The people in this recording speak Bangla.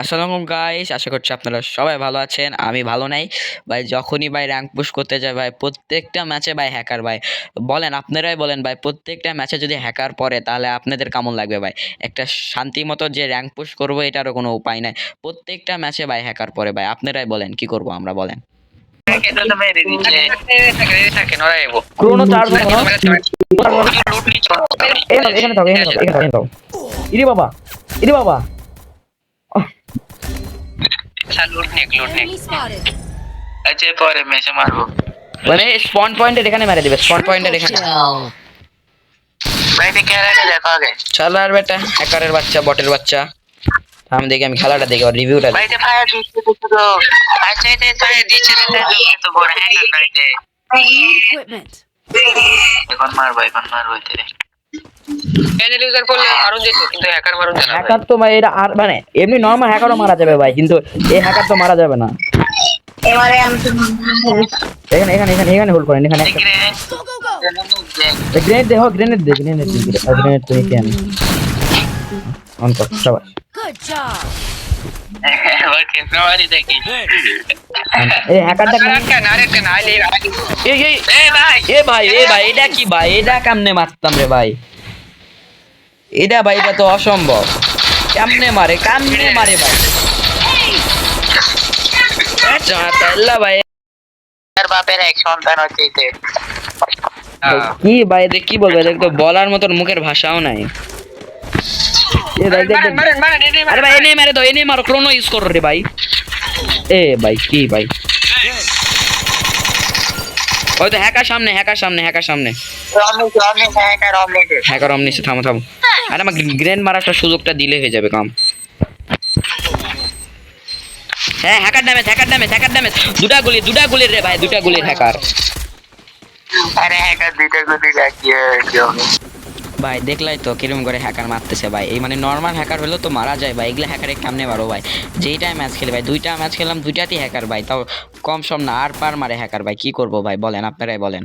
আসসালামু গাইস, আশা করছি আপনারা সবাই ভালো আছেন। আমি ভালো নাই ভাই। যখনই ভাই র্যাঙ্ক পুশ করতে যায় ভাই, প্রত্যেকটা ম্যাচে ভাই হ্যাকার ভাই। বলেন, আপনারাই বলেন ভাই, প্রত্যেকটা ম্যাচে যদি হ্যাকার পড়ে তাহলে আপনাদের কেমন লাগবে ভাই? একটা শান্তি মতো যে র্যাঙ্ক পুশ করবো এটারও কোনো উপায় নাই। প্রত্যেকটা ম্যাচে ভাই হ্যাকার পড়ে ভাই। আপনারাই বলেন কি করবো আমরা, বলেন। ক্রোনো চার্জ হয় না। এখানে থাকো, এখানে থাকো, এখানে থাকো। ইরে বাবা, ইরে বাবা। Enemy spotted. মানে স্পন পয়েন্টের এখানে মেরে দিবে, স্পন পয়েন্টের এখানে। চল আর বেটা, হ্যাকারের বাচ্চা, বটের বাচ্চা। আমি দেখি, আমি খেলাটা দেখি, আর রিভিউটা দেখি। Need equipment. হ্যাকার তো ভাই এটা আর মানে এমনি নরমাল হ্যাকারও মারা যাবে ভাই, কিন্তু এই হ্যাকার তো মারা যাবে না। এখানে এখানে এখানে এখানে হোল্ড করেন, এখানে একটা Go go go. গ্রেনেড দে, গ্রেনেড দে, গ্রেনেড দে, গ্রেনেড তো নিতে আমি অন কর সবাই। Good job. এই হ্যাকারটা এই এই এ ভাই, এ ভাই, এটা কি ভাই? এটা কেমনে মারতাম রে ভাই? এটা ভাই, এটা তো অসম্ভব। কেমনে মারে, কেমনে মারে ভাই? চাতাল্লা ভাই, কি ভাই এদের কি বলবো? এদের তো বলার মতন মুখের ভাষাও নাই। এ দেখ দেখ দেখ। আরে ভাই, এনে মারে দাও, এনে মারো, ক্রোনো ইউজ করো রে ভাই। এ ভাই কি ভাই? ওই তো হ্যাকার সামনে, হ্যাকার সামনে, হ্যাকার সামনে। হ্যাকার অমনিসে, থামো থামো। আরে আমার গ্রেনেড মারার সুযোগটা দিলে হয়ে যাবে কাম। হ্যাঁ, hacker damage, hacker damage, hacker damage. দুটা গুলির রে ভাই, দুটা গুলির হ্যাকার। ভাই দেখলাই তো কিরকম করে হ্যাকার মারতেছে ভাই। এই মানে নর্মাল হ্যাকার হলেও তো মারা যায় ভাই, এগুলা হ্যাকারে কেমনে মারো ভাই? যেইটাই ম্যাচ খেলে ভাই, দুইটা ম্যাচ খেলাম, দুইটাতেই হ্যাকার ভাই, তাও কম সম না, আর পার মারে হ্যাকার ভাই। কি করবো ভাই, বলেন, আপনারাই বলেন।